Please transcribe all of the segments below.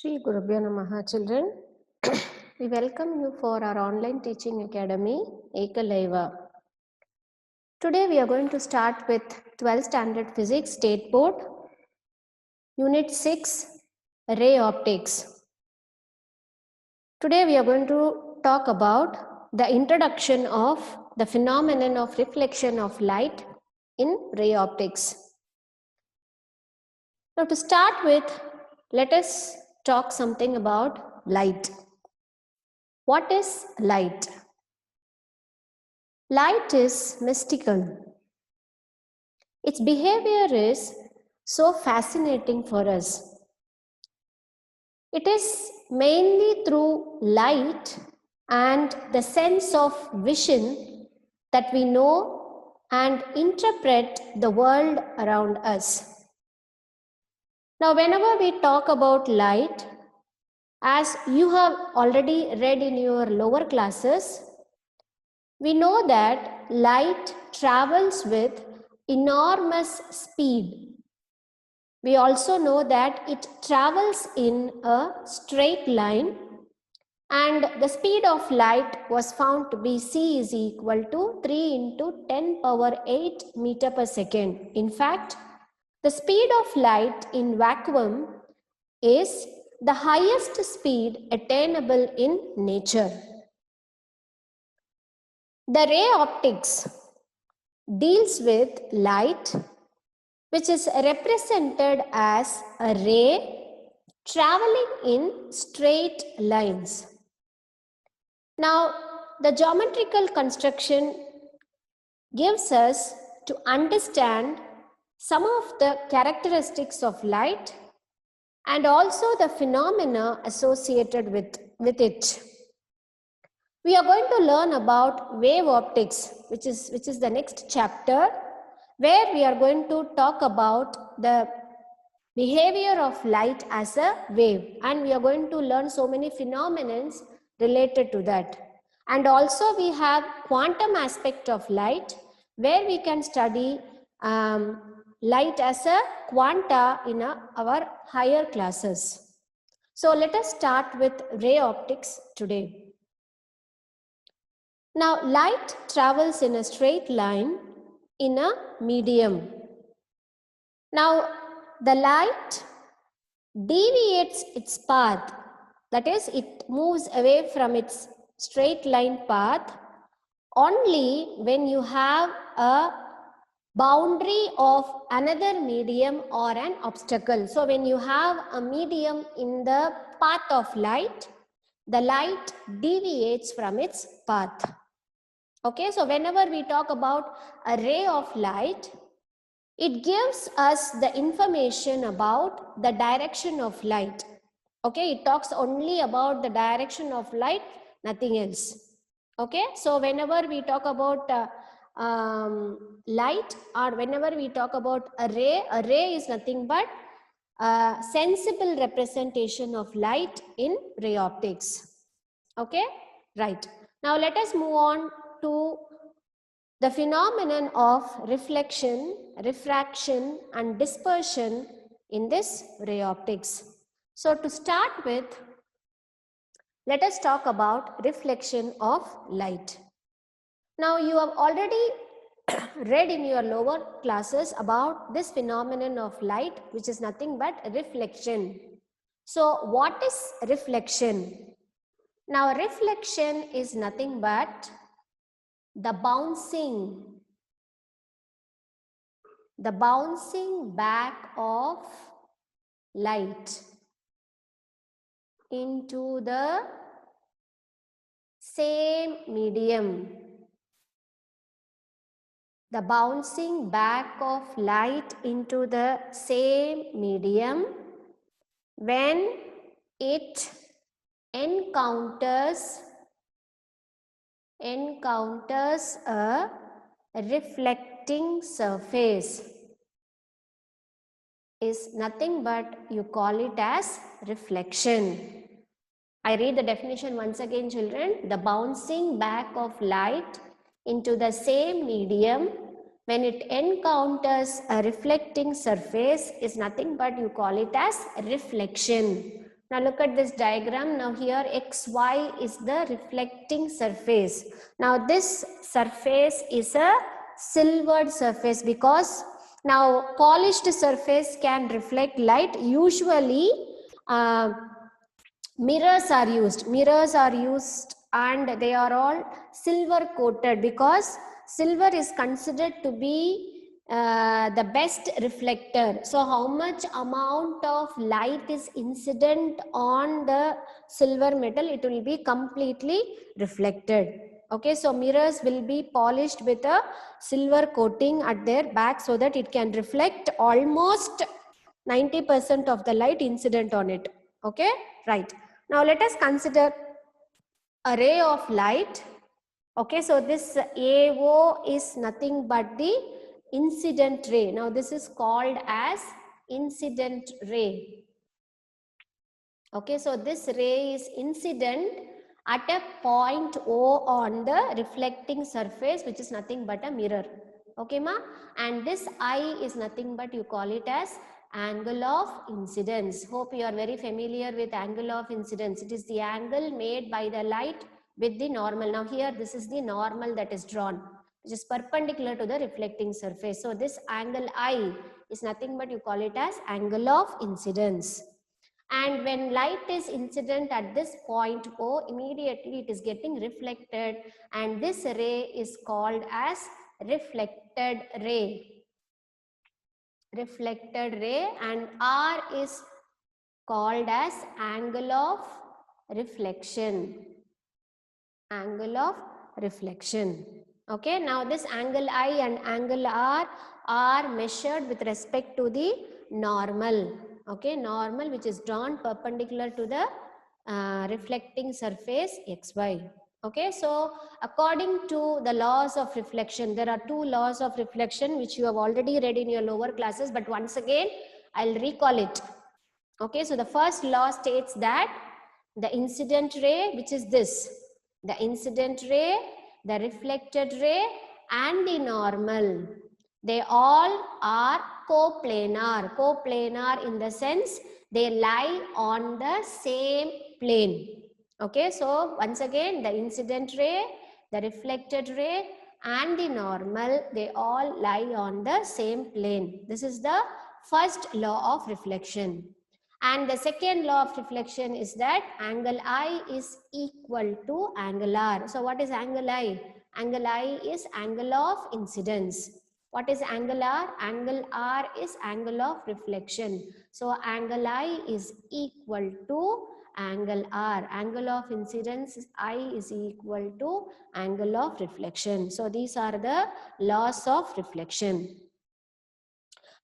Shri Gurubhyo Namaha, children. We welcome you for our online teaching academy, Ekalaiva. Today we are going to start with 12th standard physics state board, unit 6, ray optics. Today we are going to talk about the introduction of the phenomenon of reflection of light in ray optics. Now to start with, let us talk something about light. What is light? Light is mystical. Its behavior is so fascinating for us. It is mainly through light and the sense of vision that we know and interpret the world around us. Now, whenever we talk about light, as you have already read in your lower classes, we know that light travels with enormous speed. We also know that it travels in a straight line, and the speed of light was found to be c is equal to 3 into 10 power 8 meter per second. In fact, the speed of light in vacuum is the highest speed attainable in nature. The ray optics deals with light, which is represented as a ray traveling in straight lines. Now, the geometrical construction gives us to understand some of the characteristics of light and also the phenomena associated with it. We are going to learn about wave optics, which is the next chapter, where we are going to talk about the behavior of light as a wave, and we are going to learn so many phenomena related to that. And also we have quantum aspect of light, where we can study light as a quanta in our higher classes. So let us start with ray optics today. Now, light travels in a straight line in a medium. Now, the light deviates its path, that is, it moves away from its straight line path only when you have a boundary of another medium or an obstacle. So, when you have a medium in the path of light, the light deviates from its path. Okay, so whenever we talk about a ray of light, it gives us the information about the direction of light. Okay, it talks only about the direction of light, nothing else. Okay, so whenever we talk about light, or whenever we talk about a ray is nothing but a sensible representation of light in ray optics. Okay, right. Now let us move on to the phenomenon of reflection, refraction, and dispersion in this ray optics. So to start with, let us talk about reflection of light. Now you have already read in your lower classes about this phenomenon of light, which is nothing but reflection. So what is reflection? Now reflection is nothing but the bouncing back of light into the same medium. The bouncing back of light into the same medium when it encounters a reflecting surface is nothing but you call it as reflection. I read the definition once again, children. The bouncing back of light into the same medium when it encounters a reflecting surface is nothing but you call it as reflection. Now look at this diagram. Now here XY is the reflecting surface. Now this surface is a silvered surface because now polished surface can reflect light. Usually mirrors are used and they are all silver coated because silver is considered to be the best reflector. So how much amount of light is incident on the silver metal, it will be completely reflected. Okay, so mirrors will be polished with a silver coating at their back so that it can reflect almost 90% of the light incident on it. Okay, right. Now let us consider a ray of light. Okay, so this AO is nothing but the incident ray. Now this is called as incident ray. Okay, so this ray is incident at a point O on the reflecting surface, which is nothing but a mirror. Okay, ma? And this I is nothing but you call it as angle of incidence. Hope you are very familiar with angle of incidence. It is the angle made by the light with the normal. Now here this is the normal that is drawn, which is perpendicular to the reflecting surface. So this angle I is nothing but you call it as angle of incidence. And when light is incident at this point O, immediately it is getting reflected, and this ray is called as reflected ray. Reflected ray, and R is called as angle of reflection. Angle of reflection. Okay, now this angle I and angle R are measured with respect to the normal. Okay, normal which is drawn perpendicular to the reflecting surface XY. Okay, so according to the laws of reflection, there are two laws of reflection which you have already read in your lower classes, but once again I'll recall it. Okay, so the first law states that the incident ray, which is this, the incident ray, the reflected ray and the normal, they all are coplanar. Coplanar in the sense they lie on the same plane. Okay, so once again the incident ray, the reflected ray and the normal, they all lie on the same plane. This is the first law of reflection. And the second law of reflection is that angle I is equal to angle R. So what is angle I? Angle I is angle of incidence. What is angle R? Angle R is angle of reflection. So angle I is equal to angle R. Angle of incidence I is equal to angle of reflection. So these are the laws of reflection.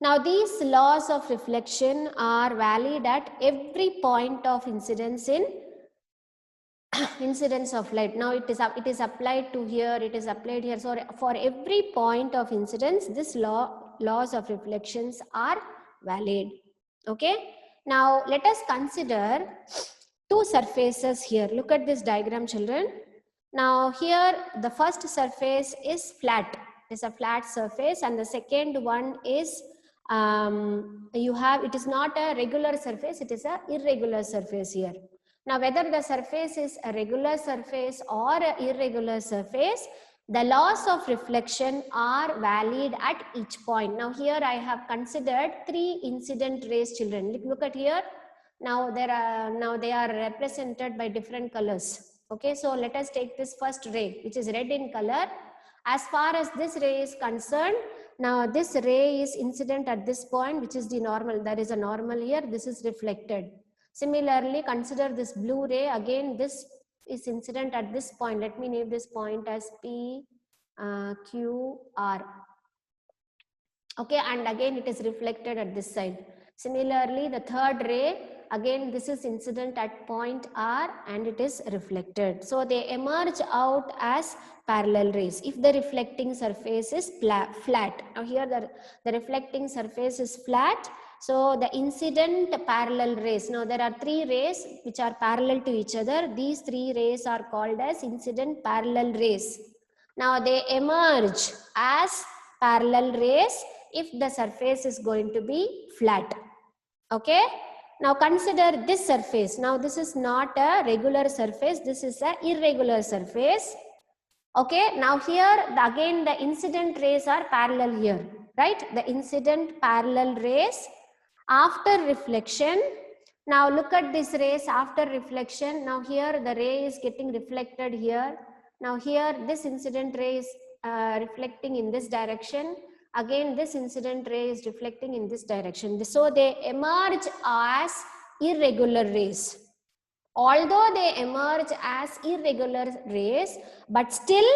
Now these laws of reflection are valid at every point of incidence in incidence of light. Now it is applied to here, it is applied here. So for every point of incidence, this laws of reflections are valid. Okay. Now let us consider two surfaces here. Look at this diagram, children. Now here the first surface is flat. It is a flat surface, and the second one is it is not a regular surface, it is a irregular surface here. Now whether the surface is a regular surface or an irregular surface, the laws of reflection are valid at each point. Now here I have considered three incident rays, children. Look at here. Now they are represented by different colors. Okay, so let us take this first ray, which is red in color. As far as this ray is concerned, now this ray is incident at this point, which is the normal. There is a normal here. This is reflected. Similarly, consider this blue ray. Again, this is incident at this point. Let me name this point as P, Q, R. Okay, and again it is reflected at this side. Similarly, the third ray, again this is incident at point R and it is reflected. So they emerge out as parallel rays if the reflecting surface is flat. Now here the reflecting surface is flat. So the incident parallel rays. Now there are three rays which are parallel to each other. These three rays are called as incident parallel rays. Now they emerge as parallel rays if the surface is going to be flat. Okay. Now consider this surface. Now this is not a regular surface, this is a irregular surface. Okay, now here again the incident rays are parallel here, right? The incident parallel rays after reflection. Now look at this rays after reflection. Now here the ray is getting reflected here. Now here this incident ray is reflecting in this direction. Again this incident ray is reflecting in this direction. So they emerge as irregular rays. Although they emerge as irregular rays, but still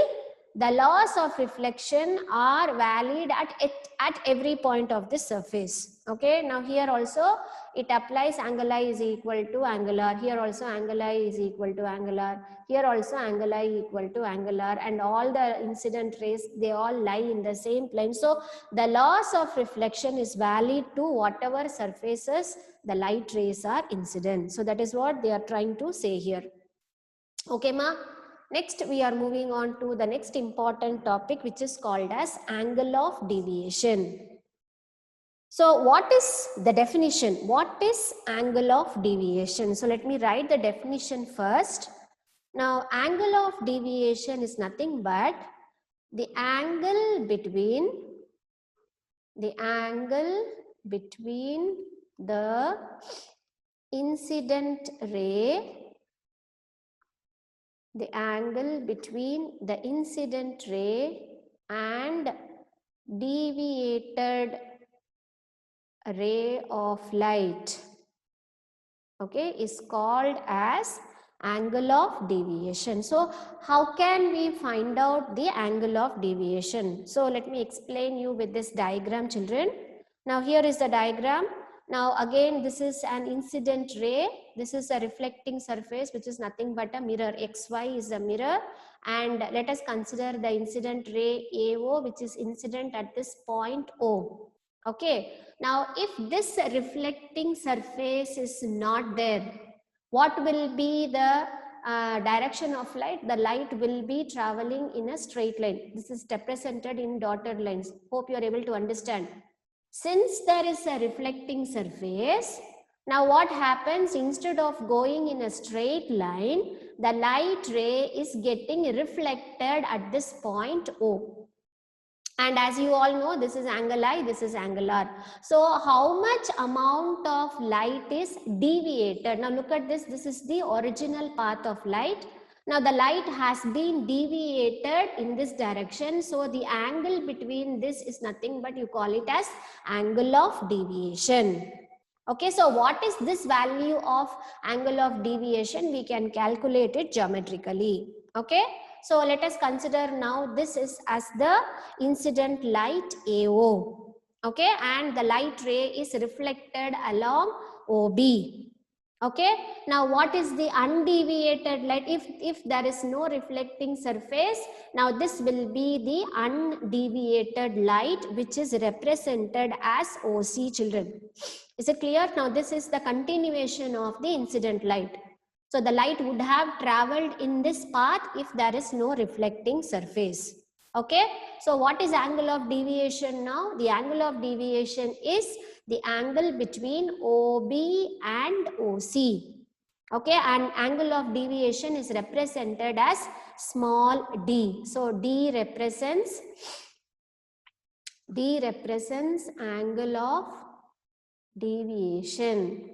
the laws of reflection are valid at every point of the surface. Okay, now here also it applies anguli is equal to angular, here also anguli is equal to angular, here also anguli equal to angular, and all the incident rays, they all lie in the same plane. So the laws of reflection is valid to whatever surfaces the light rays are incident. So that is what they are trying to say here. Okay, ma. Next, we are moving on to the next important topic, which is called as angle of deviation. So what is the definition? What is angle of deviation? So let me write the definition first. Now, angle of deviation is nothing but the angle between the incident ray, the angle between the incident ray and deviated ray of light, okay, is called as angle of deviation. So how can we find out the angle of deviation? So let me explain you with this diagram, children. Now here is the diagram. Now again this is an incident ray, this is a reflecting surface which is nothing but a mirror. XY is a mirror, and let us consider the incident ray AO, which is incident at this point O. Okay, now if this reflecting surface is not there, what will be the direction of light? The light will be traveling in a straight line. This is represented in dotted lines. Hope you are able to understand. Since there is a reflecting surface, now what happens? Instead of going in a straight line, the light ray is getting reflected at this point O. And as you all know, this is anguli, this is angular. So how much amount of light is deviated? Now look at this. This is the original path of light. Now the light has been deviated in this direction. So the angle between this is nothing but you call it as angle of deviation. Okay, so what is this value of angle of deviation? We can calculate it geometrically. Okay, so let us consider now this is as the incident light AO. Okay, and the light ray is reflected along OB. Okay, now what is the undeviated light? If there is no reflecting surface, now this will be the undeviated light, which is represented as OC, children. Is it clear? Now this is the continuation of the incident light. So the light would have traveled in this path if there is no reflecting surface. Okay, so what is angle of deviation now? The angle of deviation is the angle between OB and OC. Okay, and angle of deviation is represented as small d. So D represents angle of deviation.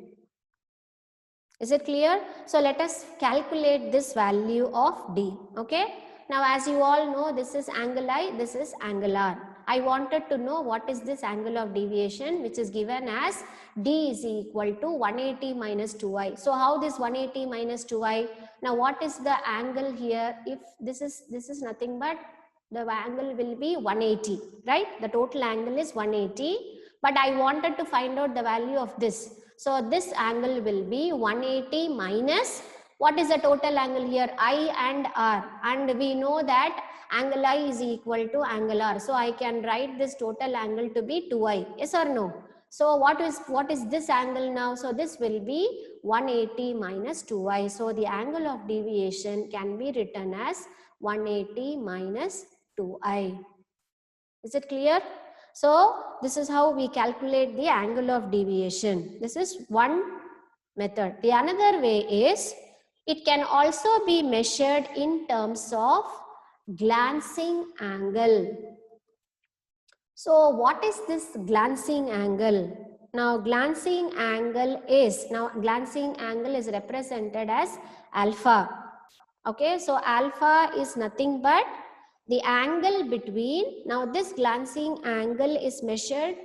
Is it clear? So let us calculate this value of D. Okay. Now as you all know, this is anguli, this is angular. I wanted to know what is this angle of deviation, which is given as D is equal to 180 minus 2i. So how this 180 minus 2i? Now what is the angle here? If this is nothing but the angle will be 180, right? The total angle is 180, but I wanted to find out the value of this. So this angle will be 180 minus, what is the total angle here? I and R, and we know that angle I is equal to angle R. So I can write this total angle to be 2i. Yes or no? So what is this angle now? So this will be 180 minus 2i. So the angle of deviation can be written as 180 minus 2i. Is it clear? So this is how we calculate the angle of deviation. This is one method. The another way is it can also be measured in terms of glancing angle. So what is this glancing angle? Now glancing angle is represented as alpha. Okay, so alpha is nothing but the angle between, now this glancing angle is measured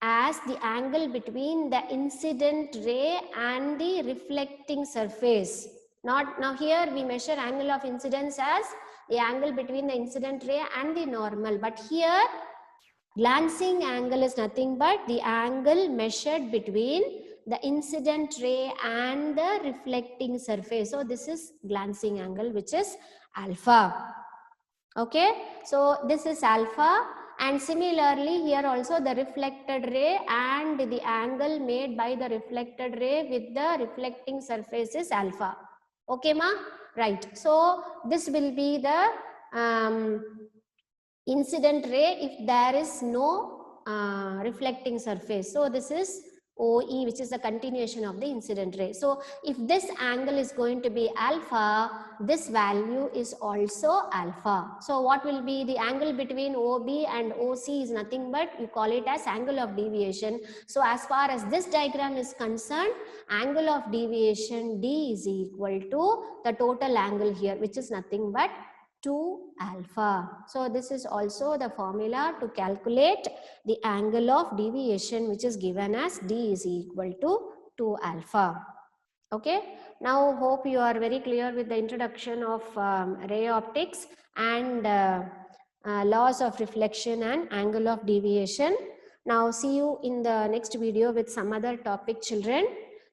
as the angle between the incident ray and the reflecting surface. Now here we measure angle of incidence as the angle between the incident ray and the normal, but here glancing angle is nothing but the angle measured between the incident ray and the reflecting surface. So this is glancing angle, which is alpha. Okay, so this is alpha, and similarly here also the reflected ray and the angle made by the reflected ray with the reflecting surface is alpha. Okay ma? Right. So this will be the incident ray if there is no reflecting surface. So this is OE, which is the continuation of the incident ray. So if this angle is going to be alpha, this value is also alpha. So what will be the angle between OB and OC is nothing but you call it as angle of deviation. So as far as this diagram is concerned, angle of deviation D is equal to the total angle here, which is nothing but 2 alpha. So this is also the formula to calculate the angle of deviation, which is given as D is equal to 2 alpha. Okay. Now hope you are very clear with the introduction of ray optics and laws of reflection and angle of deviation. Now see you in the next video with some other topic, children.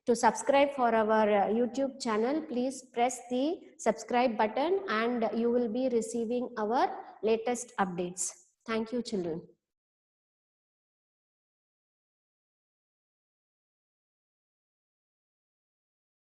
To subscribe for our YouTube channel, please press the subscribe button and you will be receiving our latest updates. Thank you, children.